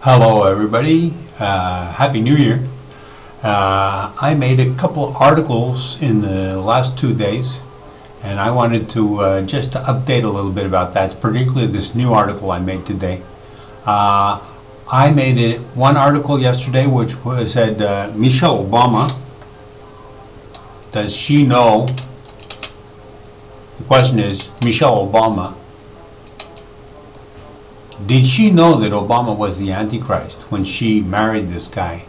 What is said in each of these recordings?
Hello everybody, Happy New Year. I made a couple articles in the last 2 days and I wanted to just to update a little bit about that, particularly this new article I made today. I made one article yesterday which said Michelle Obama, does she know, the question is, Michelle Obama, did she know that Obama was the Antichrist when she married this guy?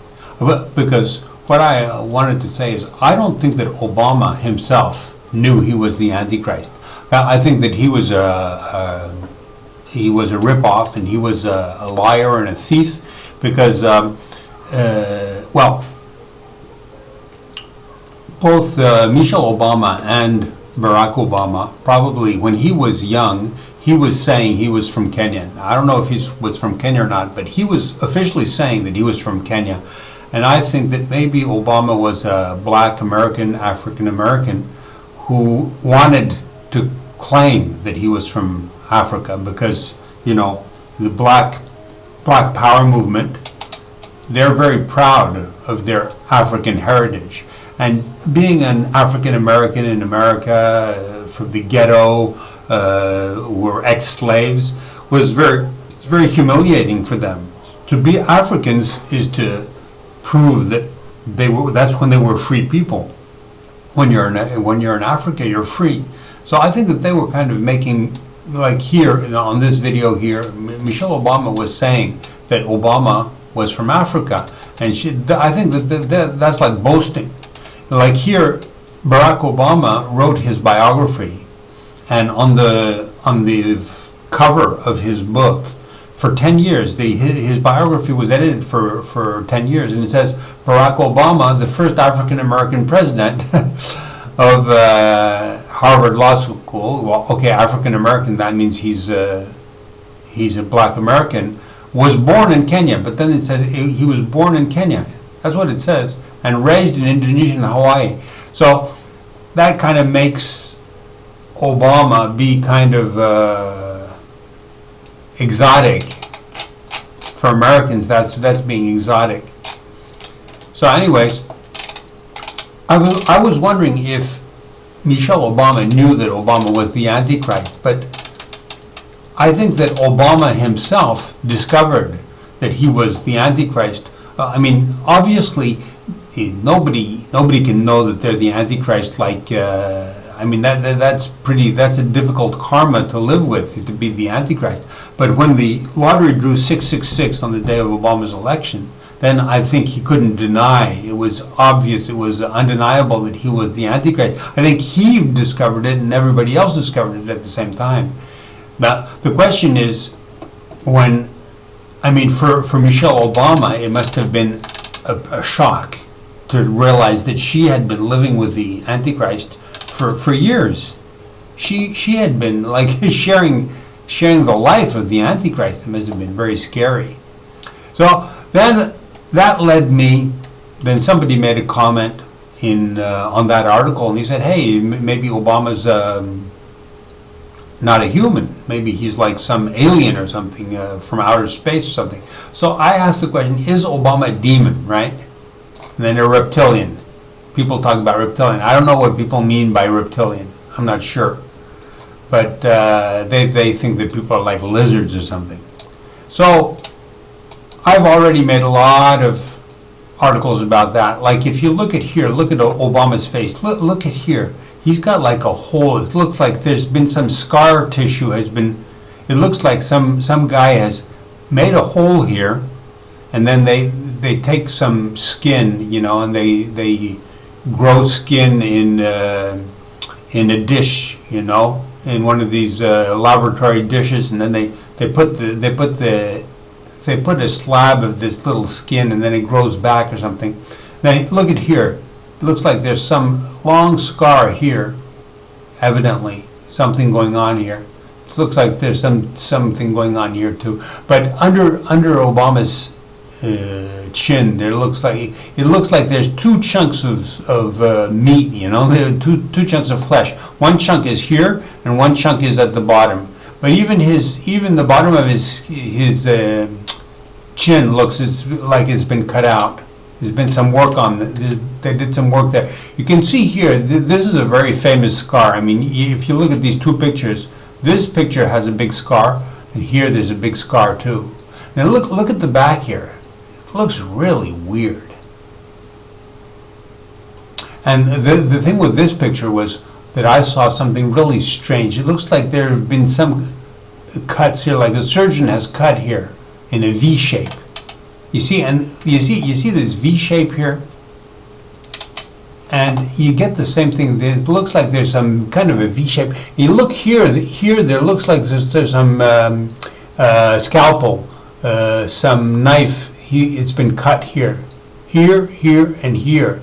Because what I wanted to say is, I don't think that Obama himself knew he was the Antichrist. I think that he was a rip-off and he was a liar and a thief because, well, both Michelle Obama and Barack Obama, probably when he was young, he was saying he was from Kenya. I don't know if he was from Kenya or not, but he was officially saying that he was from Kenya. And I think that maybe Obama was a black American, African American, who wanted to claim that he was from Africa because, you know, the black power movement, they're very proud of their African heritage. And being an African American in America, from the ghetto, were ex-slaves, was very humiliating for them. To be Africans is to prove that that's when they were free people. When you're in Africa, you're free. So I think that they were kind of making, like here on this video here, Michelle Obama was saying that Obama was from Africa, and I think that that's like boasting. Like here, Barack Obama wrote his biography, and on the cover of his book, for 10 years, his biography was edited for 10 years, and it says Barack Obama, the first African American president of Harvard Law School. Well, okay, African American, that means he's a black American, was born in Kenya, but then it says he was born in Kenya. That's what it says, and raised in Indonesia and Hawaii. So that kind of makes Obama be kind of exotic. For Americans, that's being exotic. So anyways, I was wondering if Michelle Obama knew that Obama was the Antichrist, but I think that Obama himself discovered that he was the Antichrist. I mean, obviously, nobody can know that they're the Antichrist. Like, I mean, that's a difficult karma to live with, to be the Antichrist. But when the lottery drew 666 on the day of Obama's election, then I think he couldn't deny. It was obvious, it was undeniable that he was the Antichrist. I think he discovered it and everybody else discovered it at the same time. Now, the question is, when, I mean, for Michelle Obama, it must have been a shock to realize that she had been living with the Antichrist for years. She had been like sharing the life of the Antichrist. It must have been very scary. So then that led me, then somebody made a comment on that article, and he said, hey, maybe Obama's not a human. Maybe he's like some alien or something from outer space or something. So I asked the question, is Obama a demon, right? And then a reptilian. People talk about reptilian. I don't know what people mean by reptilian. I'm not sure. But they think that people are like lizards or something. So I've already made a lot of articles about that. Like if you look at here, look at Obama's face. Look at here. He's got like a hole. It looks like there's been some scar tissue has been, it looks like some guy has made a hole here, and then they take some skin, you know, and they grow skin in a dish, you know, in one of these laboratory dishes, and then they put a slab of this little skin, and then it grows back or something. Then look at here. It looks like there's some long scar here, evidently something going on here. It looks like there's something going on here too. But under Obama's chin, it looks like there's two chunks of meat. You know, there are two chunks of flesh. One chunk is here, and one chunk is at the bottom. But even the bottom of his chin looks like it's been cut out. There's been some work on it. They did some work there. You can see here, this is a very famous scar. I mean, if you look at these two pictures, this picture has a big scar, and here there's a big scar too. Now look at the back here. It looks really weird. And the thing with this picture was that I saw something really strange. It looks like there have been some cuts here, like a surgeon has cut here in a V shape. You see, and you see this V shape here, and you get the same thing. It looks like there's some kind of a V shape. You look here. Here, there looks like there's some scalpel, some knife. It's been cut here, here, and here.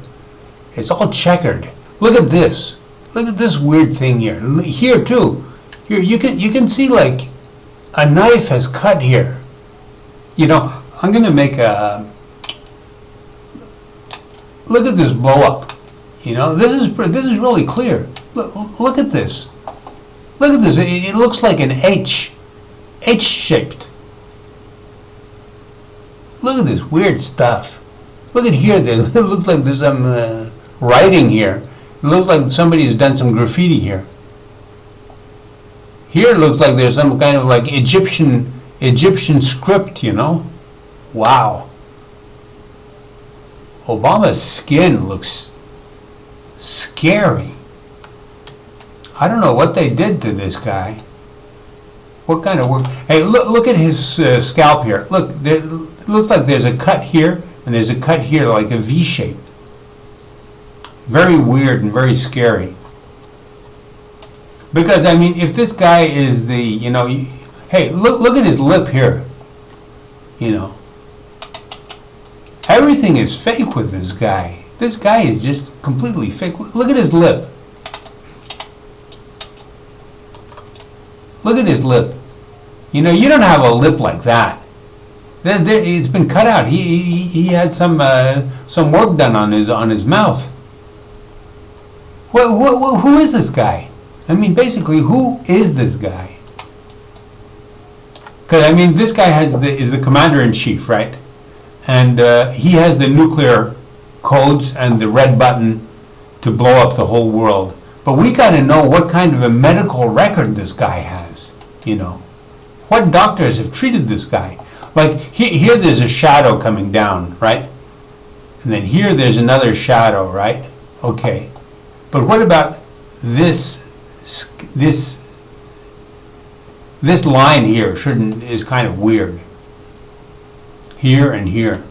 It's all checkered. Look at this. Look at this weird thing here. Here too. Here you can see like a knife has cut here. You know, I'm going to make a look at this blow up. You know, this is really clear. Look at this. Look at this. It looks like an H shaped. Look at this weird stuff. Look at here. It looks like there's some writing here. It looks like somebody has done some graffiti here. Here it looks like there's some kind of like Egyptian script, you know. Wow. Obama's skin looks scary. I don't know what they did to this guy. What kind of work? Hey, look at his scalp here. Look, it looks like there's a cut here and there's a cut here, like a V shape. Very weird and very scary. Because I mean, if this guy is the, you know, hey, look at his lip here. You know, everything is fake with this guy. This guy is just completely fake. Look at his lip. Look at his lip. You know, you don't have a lip like that. It's been cut out. He had some work done on his mouth. Who is this guy? I mean, basically, who is this guy? Because I mean, this guy is the commander-in-chief, right? And he has the nuclear codes and the red button to blow up the whole world. But we got to know what kind of a medical record this guy has. You know, what doctors have treated this guy? Like here, there's a shadow coming down, right? And then here, there's another shadow, right? Okay. But what about this line here is kind of weird. Here and here.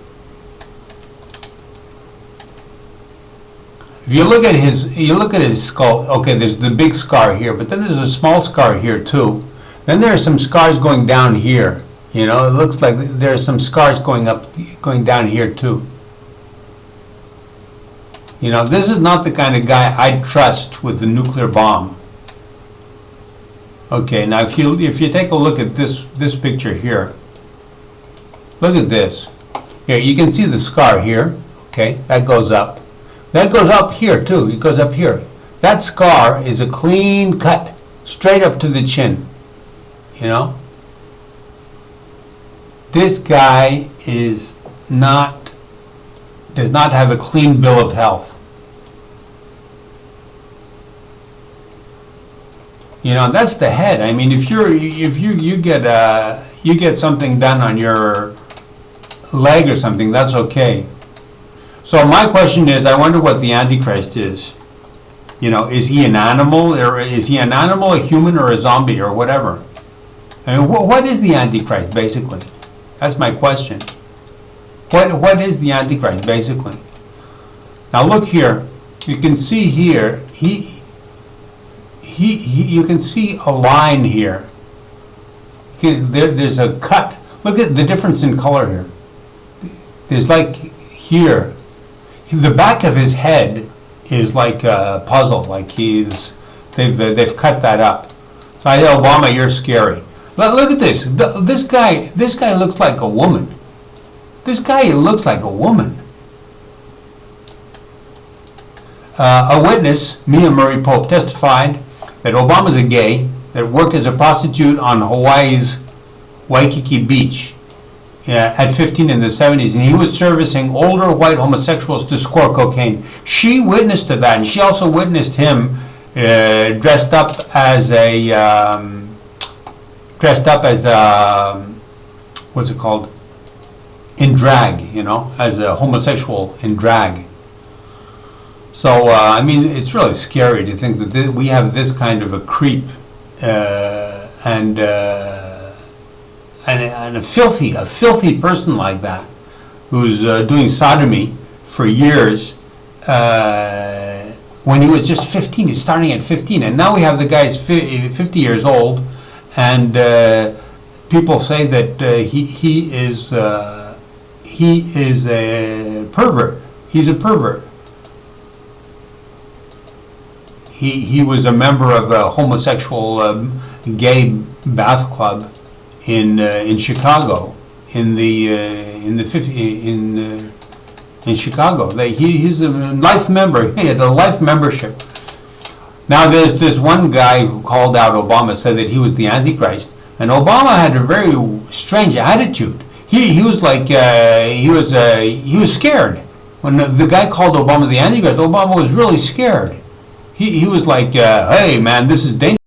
If you look at his skull, okay, there's the big scar here, but then there's a small scar here too. Then there are some scars going down here. You know, it looks like there are some scars going down here too. You know, this is not the kind of guy I'd trust with the nuclear bomb. Okay, now if you take a look at this picture here, look at this. Here, you can see the scar here. Okay, that goes up. That goes up here too. It goes up here. That scar is a clean cut, straight up to the chin. You know, this guy does not have a clean bill of health. You know, that's the head. I mean, if you get something done on your leg or something, that's okay. So my question is, I wonder what the Antichrist is. You know, is he an animal, or is he an animal, a human, or a zombie, or whatever? I mean, what is the Antichrist basically? That's my question. What is the Antichrist basically? Now look here. You can see here. You can see a line here. There's a cut. Look at the difference in color here. There's like here. The back of his head is like a puzzle. Like they've cut that up. So I say, Obama, you're scary. Look at this. This guy looks like a woman. This guy looks like a woman. A witness, Mia Murray Pope, testified that Obama's a gay that worked as a prostitute on Hawaii's Waikiki Beach. at 15 in the 70s, and he was servicing older white homosexuals to score cocaine. She witnessed to that, and she also witnessed him dressed up as a what's it called? In drag, as a homosexual in drag. So I mean, it's really scary to think that we have this kind of a creep and a filthy person like that, who's doing sodomy for years when he was just 15. He's starting at 15, and now we have the guy's 50 years old, and people say that he is a pervert. He's a pervert. He was a member of a homosexual gay bath club in Chicago in Chicago. He's a life member. He had a life membership. Now there's this one guy who called out Obama, said that he was the Antichrist, and Obama had a very strange attitude. He was like he was scared when the guy called Obama the Antichrist. Obama was really scared. He was like, hey man, this is dangerous.